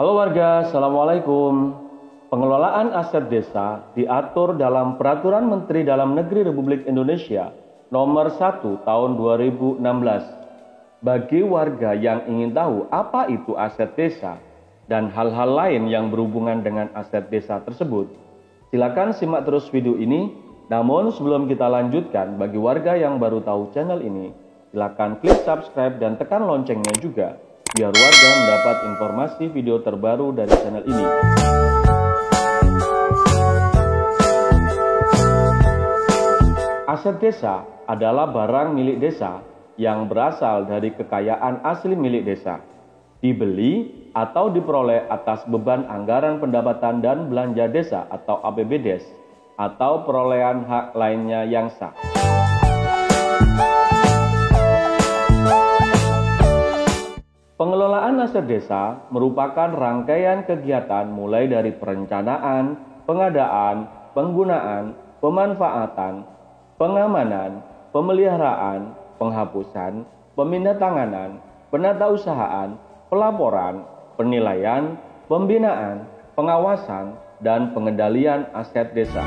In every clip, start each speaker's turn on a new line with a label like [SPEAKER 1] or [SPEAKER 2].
[SPEAKER 1] Halo warga, Assalamualaikum. Pengelolaan aset desa diatur dalam Peraturan Menteri Dalam Negeri Republik Indonesia Nomor 1 Tahun 2016. Bagi warga yang ingin tahu apa itu aset desa dan hal-hal lain yang berhubungan dengan aset desa tersebut, silakan simak terus video ini. Namun sebelum kita lanjutkan, bagi warga yang baru tahu channel ini, silakan klik subscribe dan tekan loncengnya juga, biar warga mendapat informasi video terbaru dari channel ini. Aset desa adalah barang milik desa yang berasal dari kekayaan asli milik desa, dibeli atau diperoleh atas beban anggaran pendapatan dan belanja desa atau APBDes, atau perolehan hak lainnya yang sah. Pengelolaan aset desa merupakan rangkaian kegiatan mulai dari perencanaan, pengadaan, penggunaan, pemanfaatan, pengamanan, pemeliharaan, penghapusan, pemindahantanganan, penatausahaan, pelaporan, penilaian, pembinaan, pengawasan, dan pengendalian aset desa.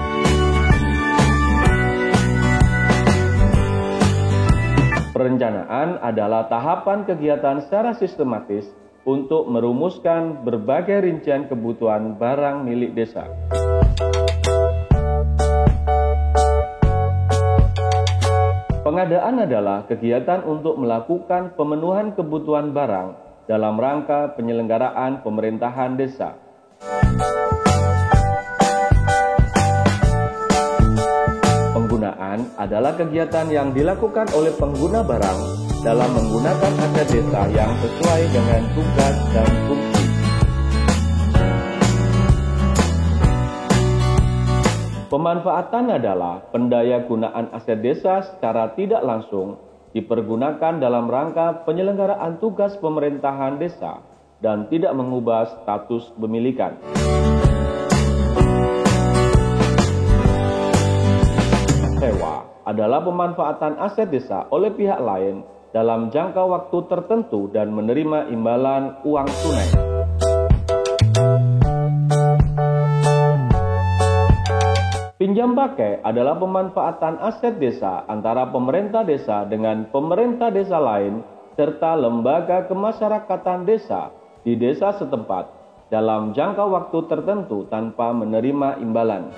[SPEAKER 1] Perencanaan adalah tahapan kegiatan secara sistematis untuk merumuskan berbagai rincian kebutuhan barang milik desa. Pengadaan adalah kegiatan untuk melakukan pemenuhan kebutuhan barang dalam rangka penyelenggaraan pemerintahan desa. Penggunaan adalah kegiatan yang dilakukan oleh pengguna barang dalam menggunakan aset desa yang sesuai dengan tugas dan fungsi. Pemanfaatan adalah pendayagunaan aset desa secara tidak langsung dipergunakan dalam rangka penyelenggaraan tugas pemerintahan desa dan tidak mengubah status pemilikan. Sewa adalah pemanfaatan aset desa oleh pihak lain dalam jangka waktu tertentu dan menerima imbalan uang tunai. Pinjam pakai adalah pemanfaatan aset desa antara pemerintah desa dengan pemerintah desa lain serta lembaga kemasyarakatan desa di desa setempat dalam jangka waktu tertentu tanpa menerima imbalan.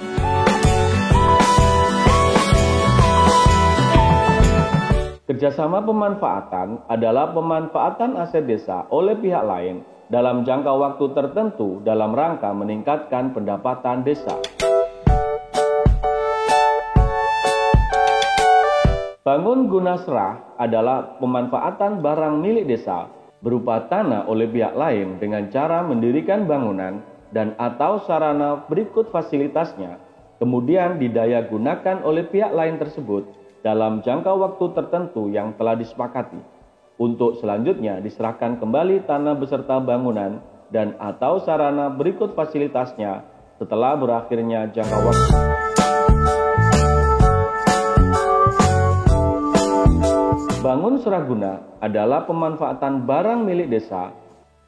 [SPEAKER 1] Kerjasama pemanfaatan adalah pemanfaatan aset desa oleh pihak lain dalam jangka waktu tertentu dalam rangka meningkatkan pendapatan desa. Bangun guna serah adalah pemanfaatan barang milik desa berupa tanah oleh pihak lain dengan cara mendirikan bangunan dan atau sarana berikut fasilitasnya, kemudian didaya gunakan oleh pihak lain tersebut dalam jangka waktu tertentu yang telah disepakati, untuk selanjutnya diserahkan kembali tanah beserta bangunan dan atau sarana berikut fasilitasnya setelah berakhirnya jangka waktu. Bangun seraguna adalah pemanfaatan barang milik desa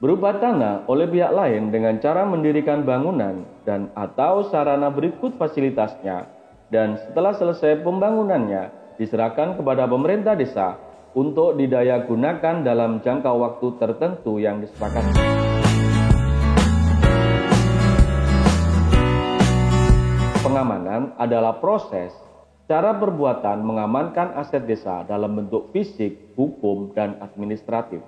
[SPEAKER 1] berupa tanah oleh pihak lain dengan cara mendirikan bangunan dan atau sarana berikut fasilitasnya, dan setelah selesai pembangunannya diserahkan kepada pemerintah desa untuk didaya gunakan dalam jangka waktu tertentu yang disepakati. Pengamanan adalah proses cara perbuatan mengamankan aset desa dalam bentuk fisik, hukum, dan administratif.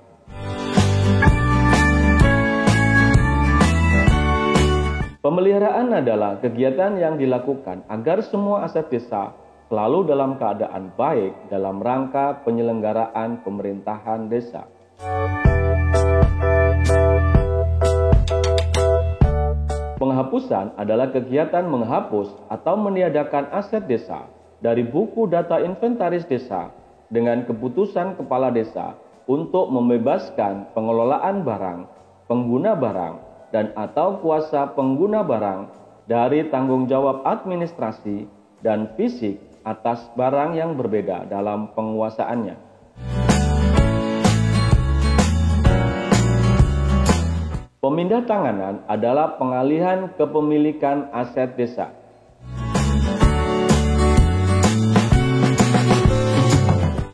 [SPEAKER 1] Pemeliharaan adalah kegiatan yang dilakukan agar semua aset desa selalu dalam keadaan baik dalam rangka penyelenggaraan pemerintahan desa. Penghapusan adalah kegiatan menghapus atau meniadakan aset desa dari buku data inventaris desa dengan keputusan kepala desa untuk membebaskan pengelolaan barang, pengguna barang, dan atau kuasa pengguna barang dari tanggung jawab administrasi dan fisik atas barang yang berbeda dalam penguasaannya. Pemindah tanganan adalah pengalihan kepemilikan aset desa.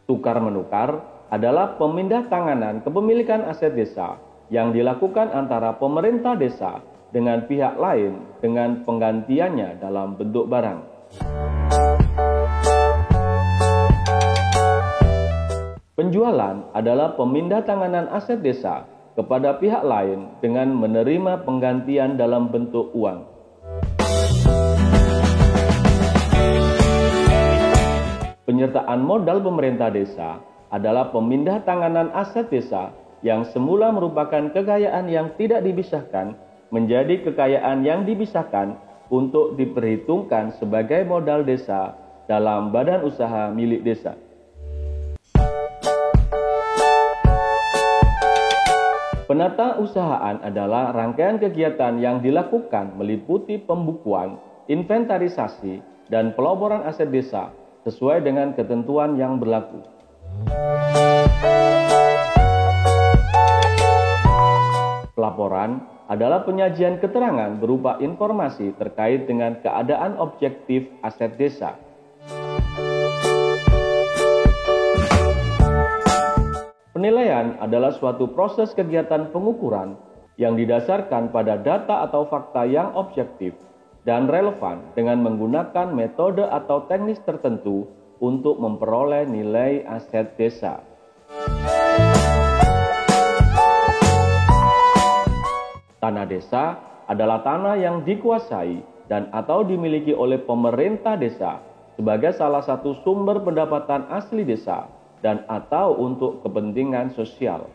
[SPEAKER 1] Tukar-menukar adalah pemindah tanganan kepemilikan aset desa yang dilakukan antara pemerintah desa dengan pihak lain dengan penggantiannya dalam bentuk barang. Penjualan adalah pemindah tanganan aset desa kepada pihak lain dengan menerima penggantian dalam bentuk uang. Penyertaan modal pemerintah desa adalah pemindah tanganan aset desa yang semula merupakan kekayaan yang tidak dipisahkan menjadi kekayaan yang dipisahkan untuk diperhitungkan sebagai modal desa dalam badan usaha milik desa. Penata usahaan adalah rangkaian kegiatan yang dilakukan meliputi pembukuan, inventarisasi, dan pelaporan aset desa sesuai dengan ketentuan yang berlaku. Pelaporan adalah penyajian keterangan berupa informasi terkait dengan keadaan objektif aset desa. Penilaian adalah suatu proses kegiatan pengukuran yang didasarkan pada data atau fakta yang objektif dan relevan dengan menggunakan metode atau teknis tertentu untuk memperoleh nilai aset desa. Tanah desa adalah tanah yang dikuasai dan atau dimiliki oleh pemerintah desa sebagai salah satu sumber pendapatan asli desa dan atau untuk kepentingan sosial.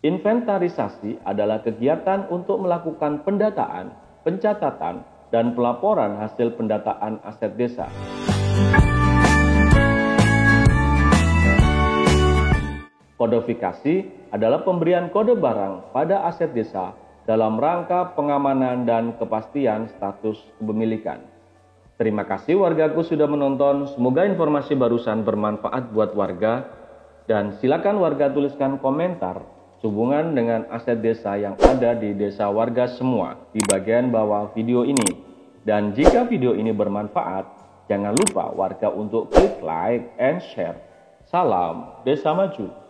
[SPEAKER 1] Inventarisasi adalah kegiatan untuk melakukan pendataan, pencatatan, dan pelaporan hasil pendataan aset desa. Kodifikasi adalah pemberian kode barang pada aset desa dalam rangka pengamanan dan kepastian status kepemilikan. Terima kasih wargaku sudah menonton, semoga informasi barusan bermanfaat buat warga, dan silakan warga tuliskan komentar sehubungan dengan aset desa yang ada di desa warga semua di bagian bawah video ini. Dan jika video ini bermanfaat, jangan lupa warga untuk klik like and share. Salam Desa Maju.